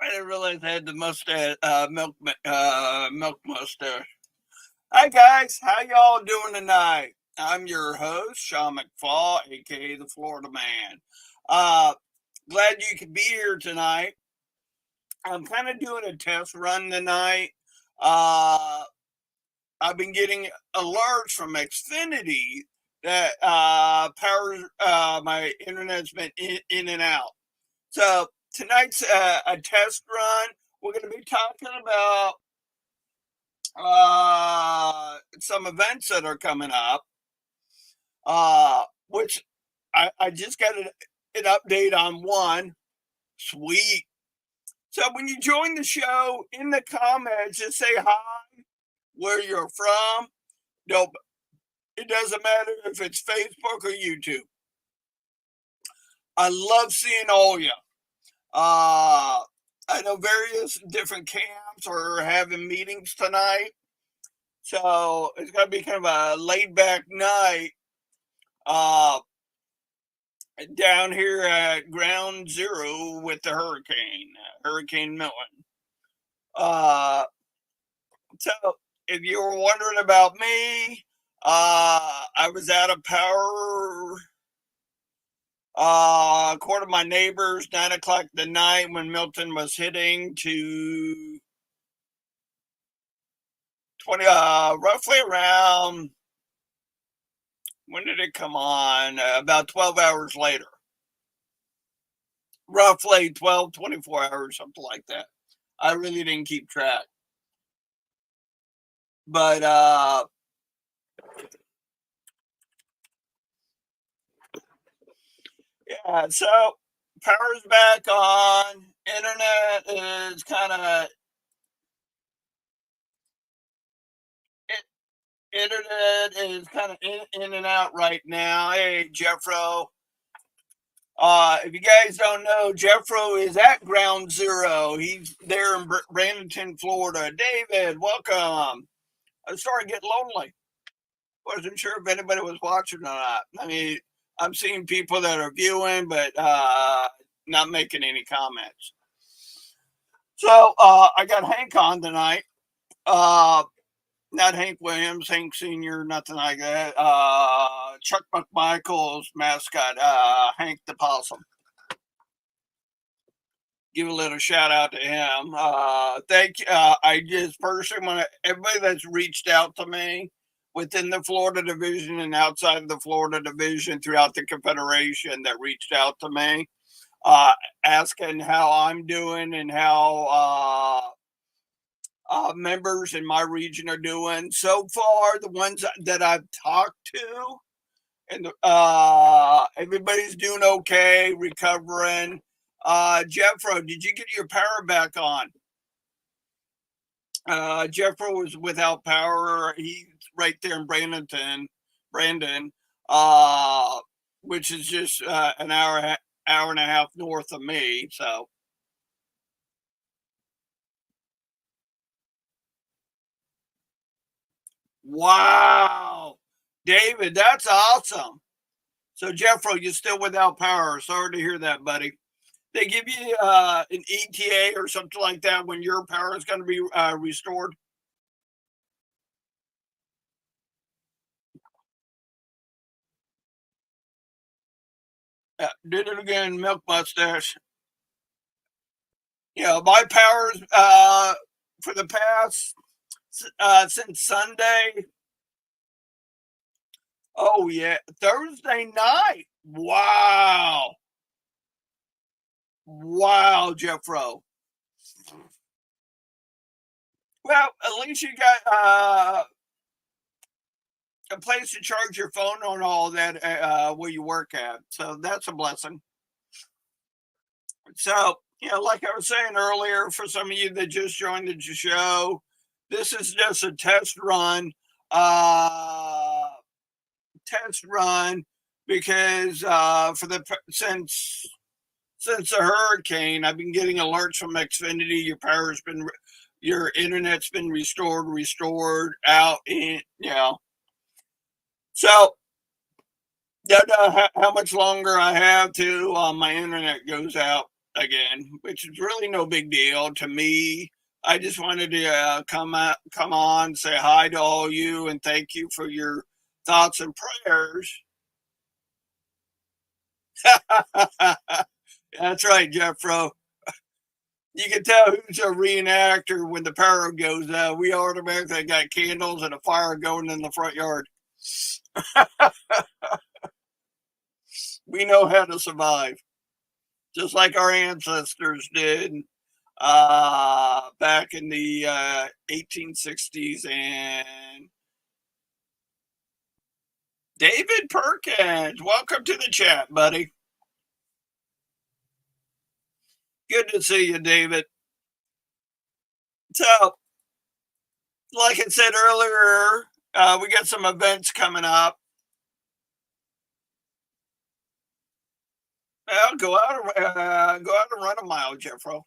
I didn't realize I had the mustache, milk mustache. Hi guys, how y'all doing tonight? I'm your host, Sean McFall, aka the Florida Man. Uh, Glad you could be here tonight. I'm kind of doing a test run tonight. Uh, I've been getting alerts from Xfinity that powers my internet's been in and out. So tonight's a test run. We're going to be talking about some events that are coming up, which I just got an update on one. Sweet. So when you join the show, in the comments, just say hi, where you're from. No, it doesn't matter if it's Facebook or YouTube. I love seeing all you. I know various different camps are having meetings tonight, so it's gonna be kind of a laid back night uh, down here at Ground Zero with the Hurricane Milton. Uh, so if you were wondering about me, I was out of power. According to my neighbors, 9 o'clock the night when Milton was hitting to 20, roughly around, when did it come on? About 12 hours later. Roughly 12, 24 hours, something like that. I really didn't keep track. But, yeah, so power's back on. Internet is kind of in and out right now. Hey, Jeffro. If you guys don't know, Jeffro is at Ground Zero. He's there in Bradenton, Florida. David, welcome. I started getting lonely. Wasn't sure if anybody was watching or not. I mean, I'm seeing people that are viewing, but not making any comments. So I got Hank on tonight. Not Hank Williams, Hank Senior, nothing like that. Chuck McMichael's mascot, Hank the Possum. Give a little shout out to him. Thank you. I just personally want to everybody that's reached out to me within the Florida division and outside of the Florida division throughout the Confederation that reached out to me, asking how I'm doing and how members in my region are doing. So far, the ones that I've talked to, and everybody's doing okay, recovering. Jeffro, did you get your power back on? Jeffro was without power. He's right there in Brandon, which is just an hour and a half north of me. So, wow, David, that's awesome. So, Jeffro, you're still without power. Sorry to hear that, buddy. They give you an ETA or something like that when your power is going to be restored. Did it again, milk mustache. My powers for the past since Sunday. Oh yeah, Thursday night. Wow, Jeffro. Well, at least you got a place to charge your phone on all that where you work at. So that's a blessing. So, like I was saying earlier, for some of you that just joined the show, this is just a test run. Uh, Test run because since the hurricane, I've been getting alerts from Xfinity. Your internet's been restored out in So don't know how much longer I have till my internet goes out. again, which is really no big deal to me. I just wanted to come on, say hi to all you, and thank you for your thoughts and prayers. That's right, Jeffro. You can tell who's a reenactor when the power goes out. We automatically got candles and a fire going in the front yard. We know how to survive, just like our ancestors did back in the 1860s. And David Perkins, welcome to the chat, buddy. Good to see you, David. So, like I said earlier, we got some events coming up. Well, go out and run a mile, Jeffro.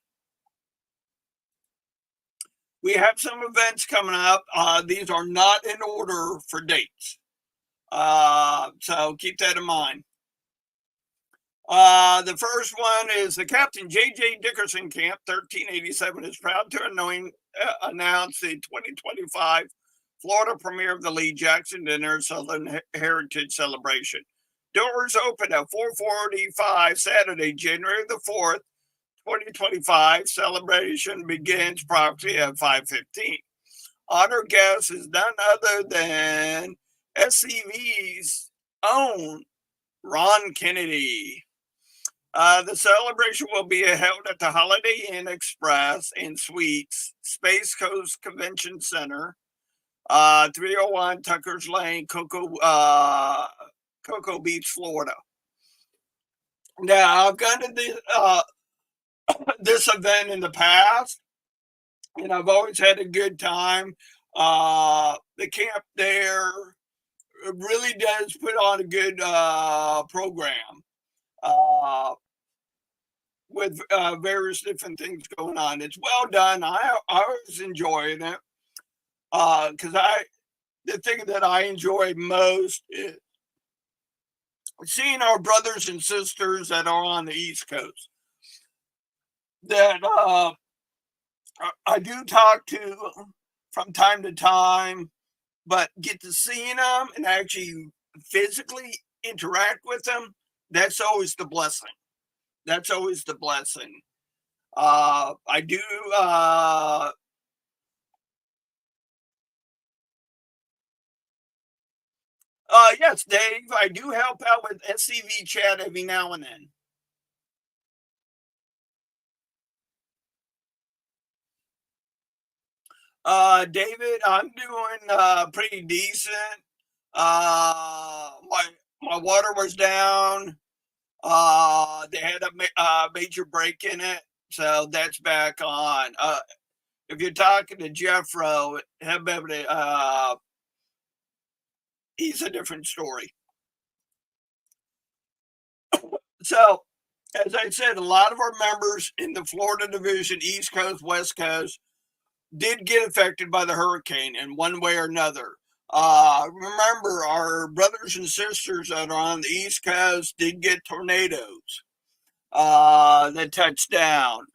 We have some events coming up. These are not in order for dates, so keep that in mind. The first one is the Captain J.J. Dickerson Camp 1387 is proud to announce the 2025 Florida premiere of the Lee Jackson Dinner Southern Heritage Celebration. Doors open at 4:45 Saturday, January the 4th, 2025. Celebration begins promptly at 5:15. Honor guest is none other than SCV's own Ron Kennedy. The celebration will be held at the Holiday Inn Express and Suites, Space Coast Convention Center, 301 Tucker's Lane, Cocoa Beach, Florida. Now, I've gone to this event in the past, and I've always had a good time. The camp there really does put on a good program. With various different things going on. It's well done. I was enjoying it because the thing that I enjoy most is seeing our brothers and sisters that are on the East Coast that I do talk to from time to time, but get to seeing them and actually physically interact with them. That's always the blessing. That's always the blessing. I do. Yes, Dave. I do help out with SCV chat every now and then. David, I'm doing pretty decent. My water was down. They had a major break in it, so that's back on. If you're talking to Jeffro, he's a different story. So, as I said, a lot of our members in the Florida division, East Coast, West Coast, did get affected by the hurricane in one way or another. Remember, our brothers and sisters that are on the East Coast did get tornadoes that touched down.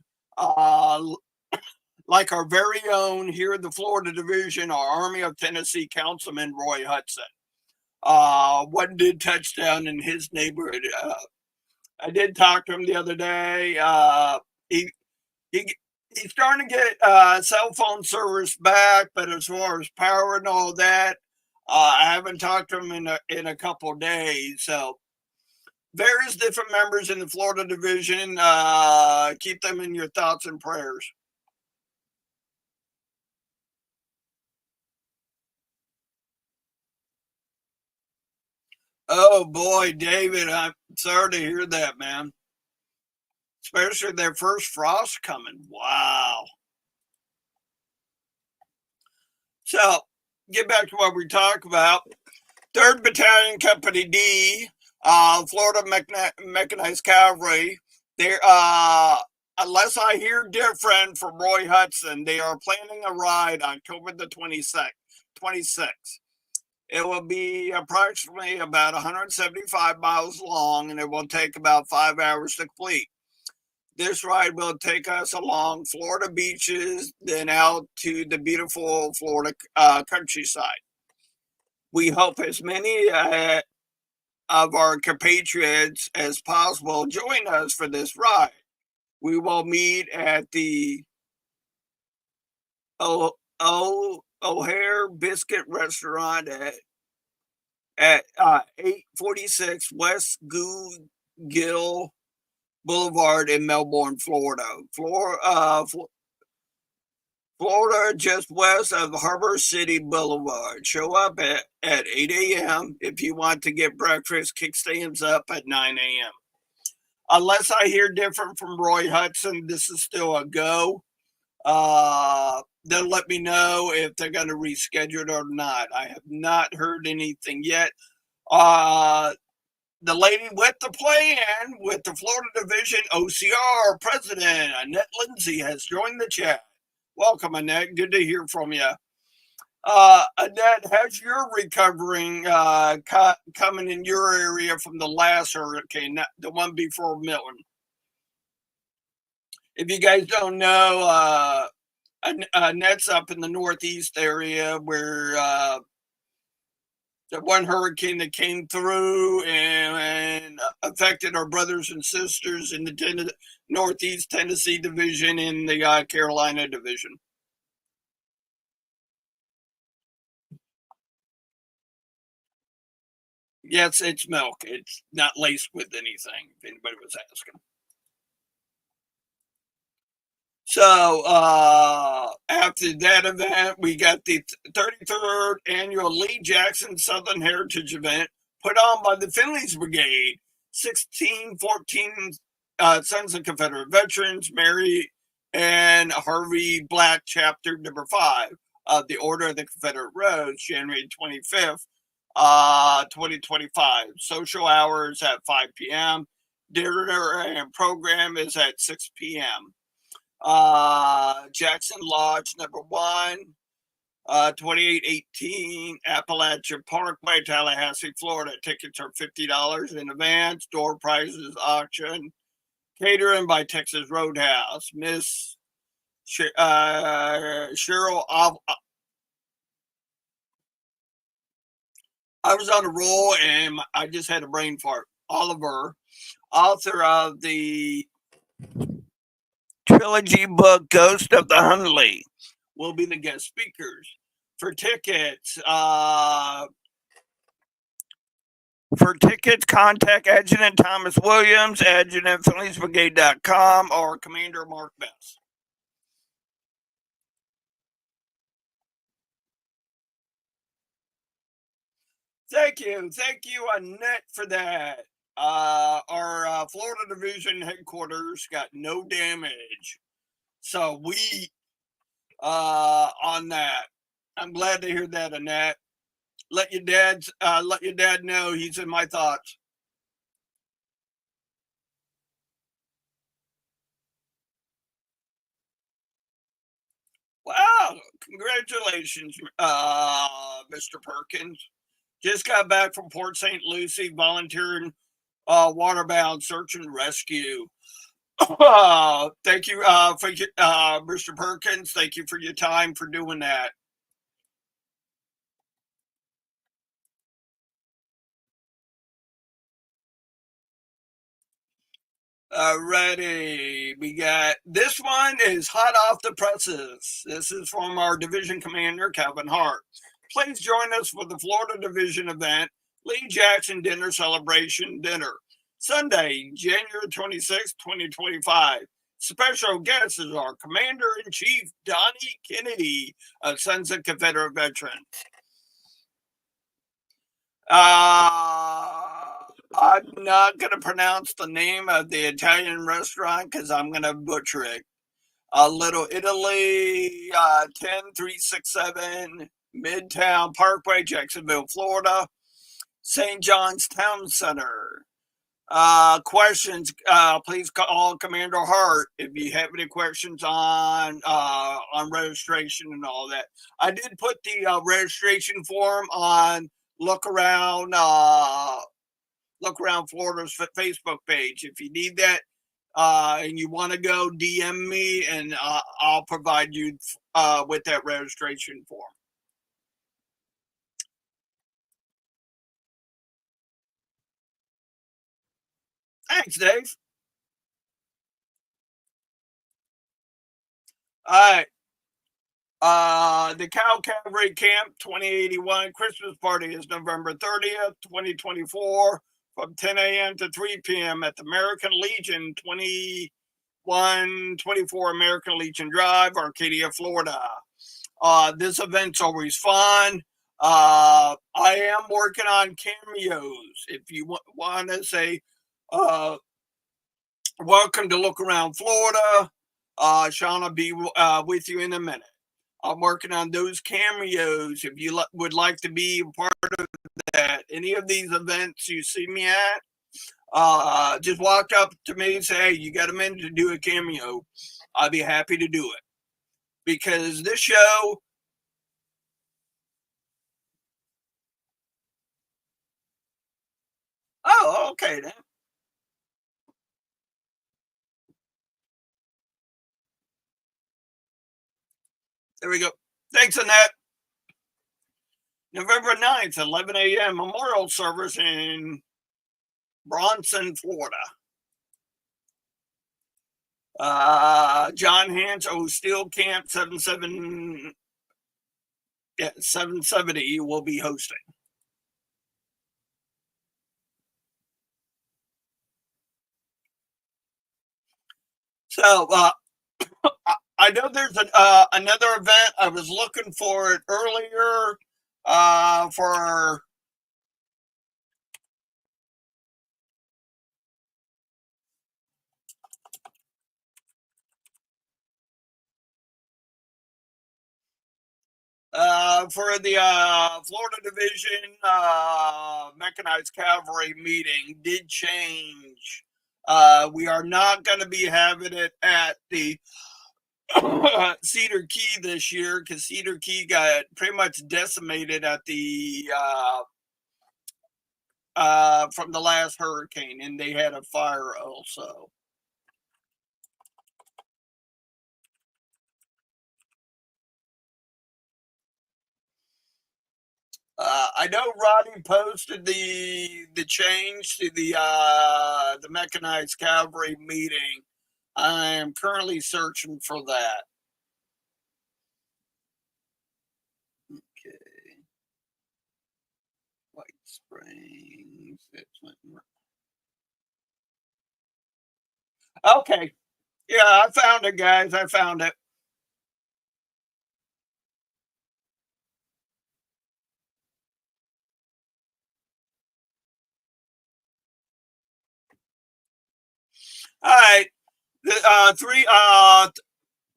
Like our very own here in the Florida division, our Army of Tennessee Councilman Roy Hudson. One did touch down in his neighborhood. I did talk to him the other day. He he's starting to get cell phone service back, but as far as power and all that, I haven't talked to him in a couple of days. So various different members in the Florida division, keep them in your thoughts and prayers. Oh boy, David, I'm sorry to hear that, man. Especially their first frost coming. Wow. So, get back to what we talked about. 3rd Battalion Company D, Florida Mechanized Cavalry. They're, unless I hear different from Roy Hudson, they are planning a ride October the 26th. It will be approximately about 175 miles long, and it will take about 5 hours to complete. This ride will take us along Florida beaches, then out to the beautiful Florida countryside. We hope as many of our compatriots as possible join us for this ride. We will meet at the O'Hare Biscuit Restaurant at 846 West Gill Boulevard in Melbourne, Florida. Florida, just west of Harbor City Boulevard. Show up at 8 a.m. If you want to get breakfast. Kickstands up at 9 a.m. Unless I hear different from Roy Hudson, this is still a go. They'll let me know if they're going to reschedule it or not. I have not heard anything yet. The lady with the plan with the Florida Division OCR President Annette Lindsay has joined the chat. Welcome, Annette. Good to hear from you. Annette, how's your recovering coming in your area from the last hurricane, the one before Milton? If you guys don't know, Annette's up in the Northeast area where the one hurricane that came through and affected our brothers and sisters in the Northeast Tennessee Division and the Carolina Division. Yes, it's milk. It's not laced with anything, if anybody was asking. So after that event, we got the 33rd annual Lee Jackson Southern Heritage event put on by the Finley's Brigade, 1614 Sons of Confederate Veterans, Mary and Harvey Black, Chapter number 5 of the Order of the Confederate Rose, January 25th, 2025. Social hours at 5 p.m. Dinner and program is at 6 p.m. Jackson Lodge number 1, 2818 Appalachia Parkway, Tallahassee, Florida. Tickets are $50 in advance. Door prizes auction. Catering by Texas Roadhouse. Miss Cheryl I was on a roll and I just had a brain fart. Oliver, author of the trilogy book Ghost of the Hunley, will be the guest speakers. For tickets, contact Adjutant Thomas Williams, adjutantfinleysbrigade.com, or Commander Mark Best. Thank you, Annette, for that. Our Florida Division headquarters got no damage, so we on that. I'm glad to hear that, Annette. Let your dad know he's in my thoughts. Wow, congratulations, Mr. Perkins. Just got back from Port St. Lucie volunteering waterbound search and rescue. Thank you for Mr. Perkins. Thank you for your time for doing that. Alrighty, we got this one is hot off the presses. This is from our division commander, Calvin Hart. Please join us for the Florida Division event, Lee Jackson Dinner Celebration Dinner, Sunday, January 26, 2025. Special guest is our Commander-in-Chief, Donnie Kennedy of Sons of Confederate Veterans. I'm not going to pronounce the name of the Italian restaurant because I'm going to butcher it. Little Italy, 10367 Midtown Parkway, Jacksonville, Florida. St. John's Town Center. Questions, please call Commander Hart if you have any questions on registration and all that. I did put the registration form on Look Around Florida's Facebook page. If you need that, and you want to go, DM me, and I'll provide you with that registration form. Thanks, Dave. All right. The Cow Cavalry Camp 2081 Christmas party is November 30th, 2024, from 10 a.m. to 3 p.m. at the American Legion 2124 American Legion Drive, Arcadia, Florida. This event's always fun. I am working on cameos. If you want to say, welcome to Look Around Florida, Sean will be with you in a minute. I'm working on those cameos. If you would like to be a part of that, any of these events you see me at, just walk up to me and say, hey, you got a minute to do a cameo. I'll be happy to do it. Because this show, oh, okay then. There we go. Thanks, Annette. November 9th, 11 a.m. memorial service in Bronson, Florida. John Hans, Steel Camp 770 will be hosting. So I know there's another event. I was looking for it earlier for the Florida Division Mechanized Cavalry meeting did change. We are not going to be having it at the Cedar Key this year because Cedar Key got pretty much decimated at the from the last hurricane, and they had a fire also. I know Roddy posted the change to the mechanized cavalry meeting. I am currently searching for that. Okay, White Springs. Okay, yeah, I found it, guys. I found it. All right, the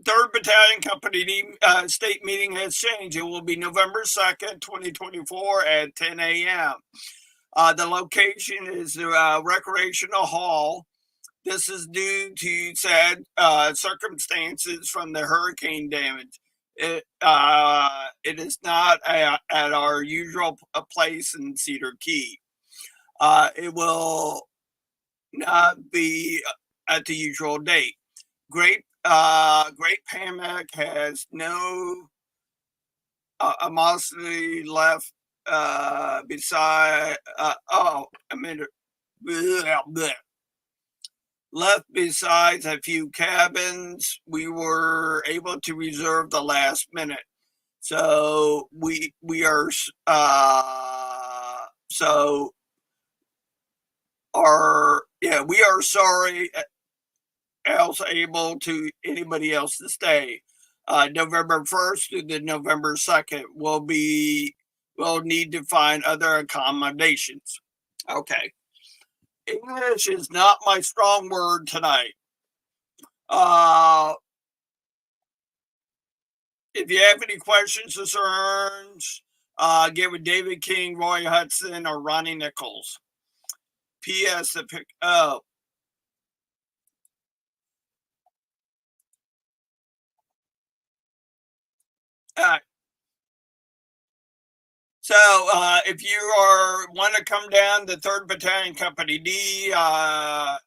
third Battalion Company state meeting has changed. It will be November 2nd, 2024 at 10 a.m. The location is the Recreational Hall. This is due to sad circumstances from the hurricane damage. It is not at our usual place in Cedar Key. It will not be at the usual date. Great Pamac has no animosity left beside. Left besides a few cabins. We were able to reserve the last minute, so we are so are we are sorry else able to anybody else to stay. November 1st to the November 2nd we'll need to find other accommodations. Okay. English is not my strong word tonight. If you have any questions, concerns, get with David King, Roy Hudson, or Ronnie Nichols. P.S. The pick up. So if you want to come down to 3rd Battalion Company D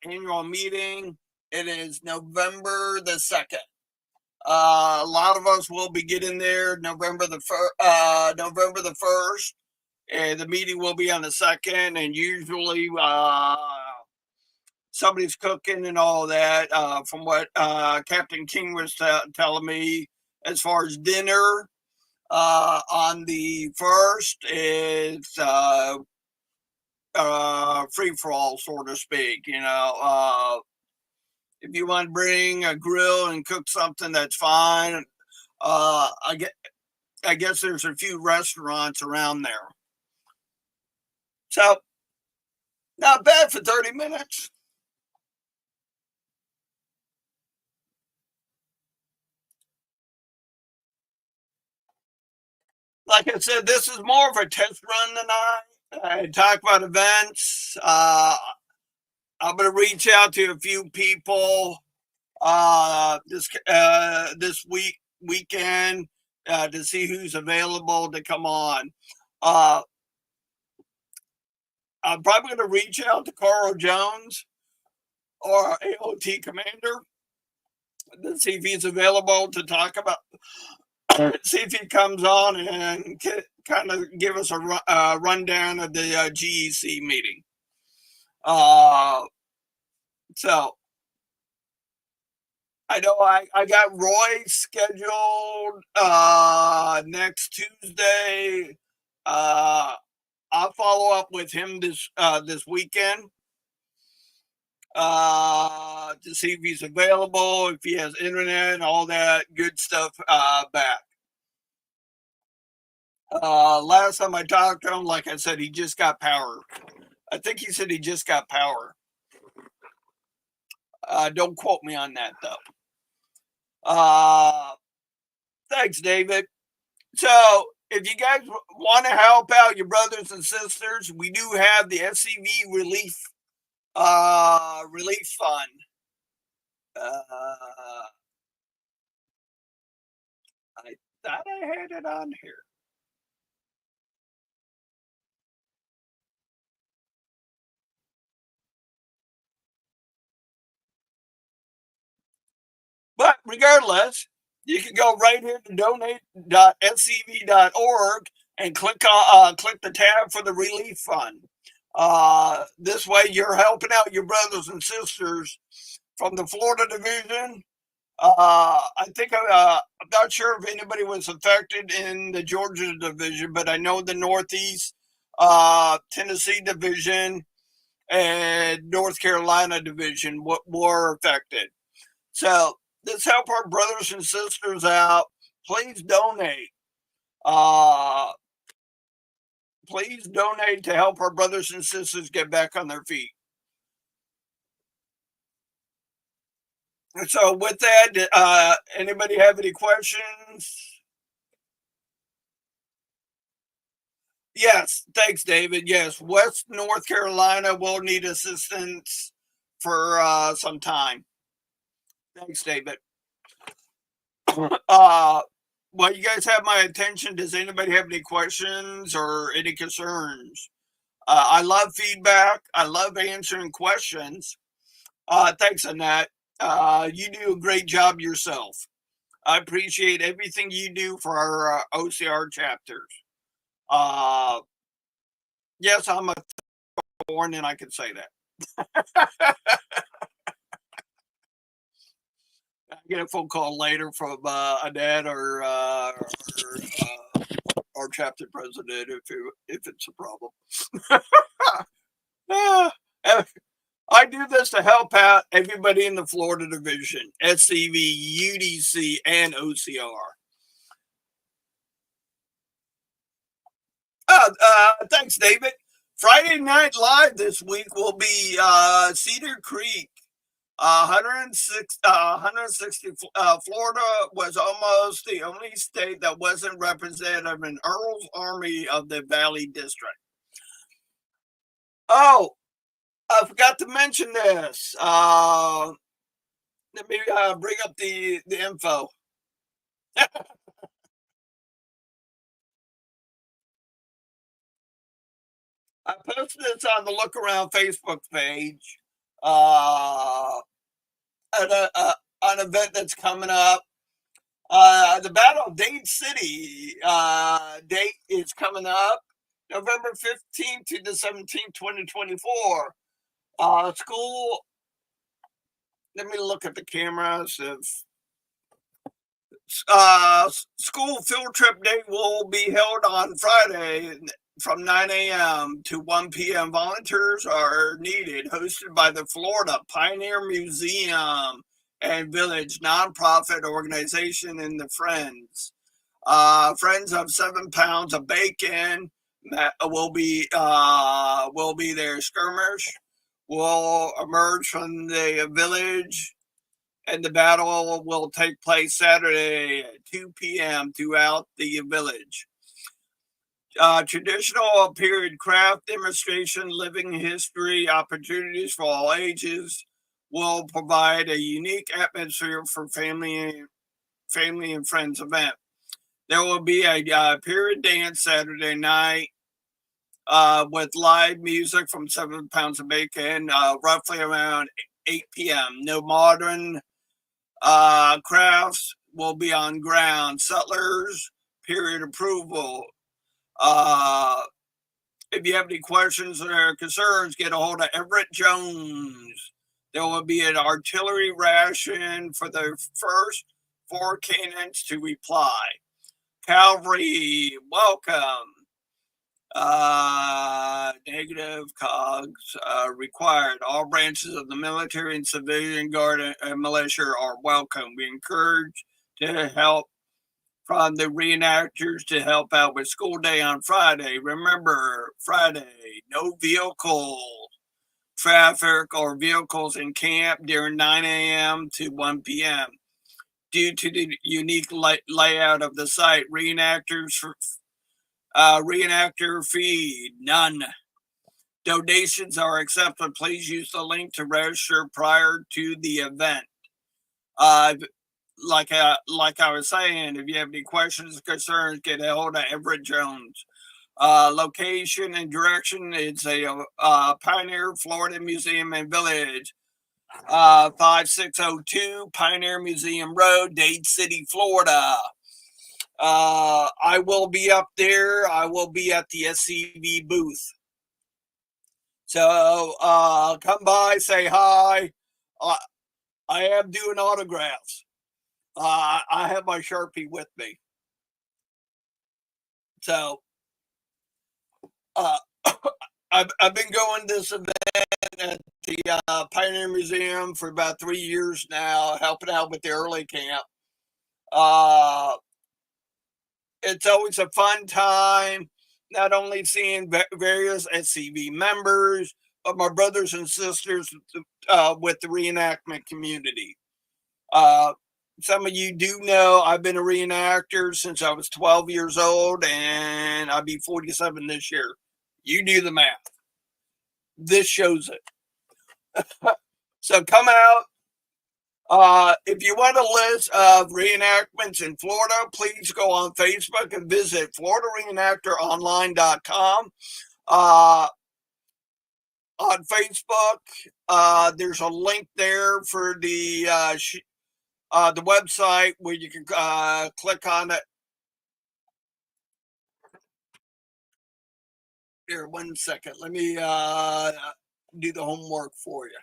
annual meeting, It is November the 2nd. A lot of us will be getting there November the 1st. And the meeting will be on the 2nd, and usually somebody's cooking and all that. From what Captain King was telling me, as far as dinner on the 1st, it's free for all, so to speak. If you want to bring a grill and cook something, that's fine. I guess there's a few restaurants around there, so not bad for 30 minutes. Like I said, this is more of a test run tonight. I talk about events. I'm going to reach out to a few people this weekend to see who's available to come on. I'm probably going to reach out to Carl Jones or AOT Commander to see if he's available to talk about. See if he comes on and kind of give us a rundown of the GEC meeting. So I know I got Roy scheduled next Tuesday. I'll follow up with him this weekend to see if he's available, if he has internet, all that good stuff back. Last time I talked to him, like I said, he just got power. I think he said he just got power. Don't quote me on that though. Thanks, David. So if you guys want to help out your brothers and sisters, we do have the SCV relief fund. I thought I had it on here. But regardless, you can go right here to donate.scv.org and click the tab for the relief fund. This way, you're helping out your brothers and sisters from the Florida division. I think I'm not sure if anybody was affected in the Georgia division, but I know the Northeast, Tennessee division, and North Carolina division were affected. So let's help our brothers and sisters out. Please donate. Please donate to help our brothers and sisters get back on their feet. So with that, anybody have any questions? Yes, thanks, David. Yes, West North Carolina will need assistance for some time. Thanks, David. Well, you guys have my attention. Does anybody have any questions or any concerns? I love feedback. I love answering questions. Thanks, Annette. You do a great job yourself. I appreciate everything you do for our OCR chapters. Yes, I'm a born, and I can say that. I get a phone call later from Annette or our chapter president if it's a problem. I do this to help out everybody in the Florida division, SCV, UDC, and OCR. Thanks, David. Friday Night Live this week will be Cedar Creek. 160. Florida was almost the only state that wasn't represented in Earl's Army of the Valley District. Oh, I forgot to mention this. Let me bring up the info. I posted this on the Look Around Facebook page. an event that's coming up. The Battle of Dade City date is coming up November 15th to the 17th, 2024. School, let me look at the cameras. School field trip day will be held on Friday from 9 a.m. to 1 p.m. Volunteers are needed, hosted by the Florida Pioneer Museum and Village nonprofit organization and the Friends. Friends of 7 pounds of bacon will be there. Skirmish will emerge from the village, and the battle will take place Saturday at 2 p.m. throughout the village. Traditional period craft demonstration, living history opportunities for all ages will provide a unique atmosphere for family and friends event. There will be a period dance Saturday night with live music from 7 pounds of bacon, roughly around 8 p.m. No modern crafts will be on ground. Settlers, period approval. If you have any questions or concerns, get a hold of Everett Jones. There will be an artillery ration for the first 4 cannons to reply. Cavalry, welcome. Negative cogs required. All branches of the military and civilian guard and militia are welcome. We encourage to help from the reenactors to help out with school day on Friday. Remember, Friday, no vehicle traffic or vehicles in camp during 9 a.m. to 1 p.m. Due to the unique layout of the site, reenactor fee, none. Donations are accepted. Please use the link to register prior to the event. Like I was saying, if you have any questions or concerns, get a hold of Everett Jones. Location and direction, it's a Pioneer Florida Museum and Village, 5602 Pioneer Museum Road, Dade City, Florida. I will be up there. I will be at the SCV booth. So come by, say hi. I am doing autographs. I have my Sharpie with me. So I've been going to this event at the Pioneer Museum for about 3 years now, helping out with the early camp. It's always a fun time, not only seeing various SCV members, but my brothers and sisters with the reenactment community. Some of you do know I've been a reenactor since I was 12 years old, and I'll be 47 this year. You do the math. This shows it. So come out. If you want a list of reenactments in Florida, please go on Facebook and visit FloridaReenactorOnline.com. On Facebook, there's a link there for the website where you can click on it. Here, 1 second. Let me do the homework for you.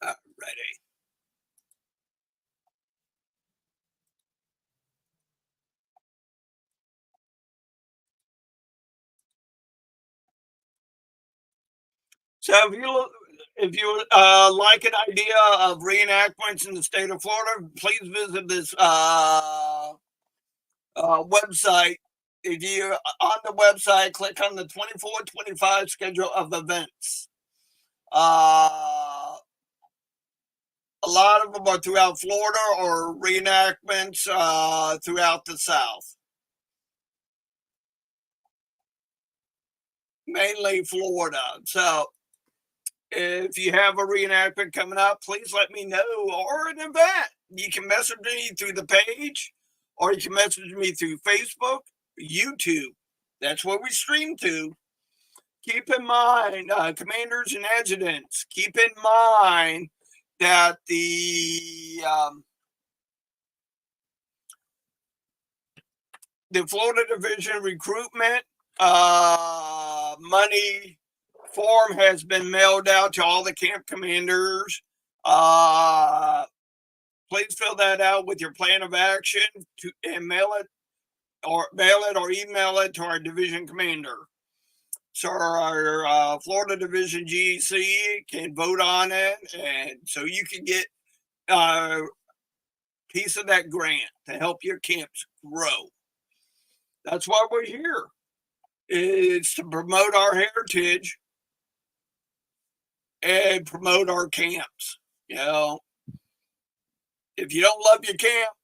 Ready. So if you like an idea of reenactments in the state of Florida, please visit this website. If you on the website, click on the 24-25 schedule of events. A lot of them are throughout Florida or reenactments throughout the South. Mainly Florida. So if you have a reenactment coming up, please let me know, or an event. You can message me through the page, or you can message me through Facebook, YouTube. That's where we stream to. Keep in mind, commanders and adjutants, keep in mind that the Florida Division recruitment money form has been mailed out to all the camp commanders. Please fill that out with your plan of action and mail it or email it to our division commander. So our Florida Division GEC can vote on it, and so you can get a piece of that grant to help your camps grow. That's why we're here. It's to promote our heritage and promote our camps. You know, if you don't love your camp,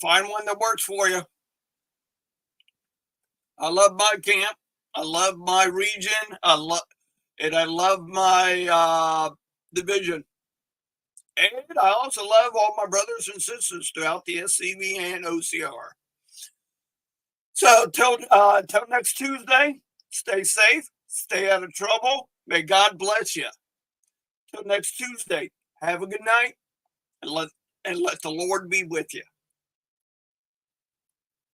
find one that works for you. I love my camp. I love my region. I love my division. And I also love all my brothers and sisters throughout the SCV and OCR. So till next Tuesday, stay safe, stay out of trouble. May God bless you. Till next Tuesday, have a good night, and let the Lord be with you.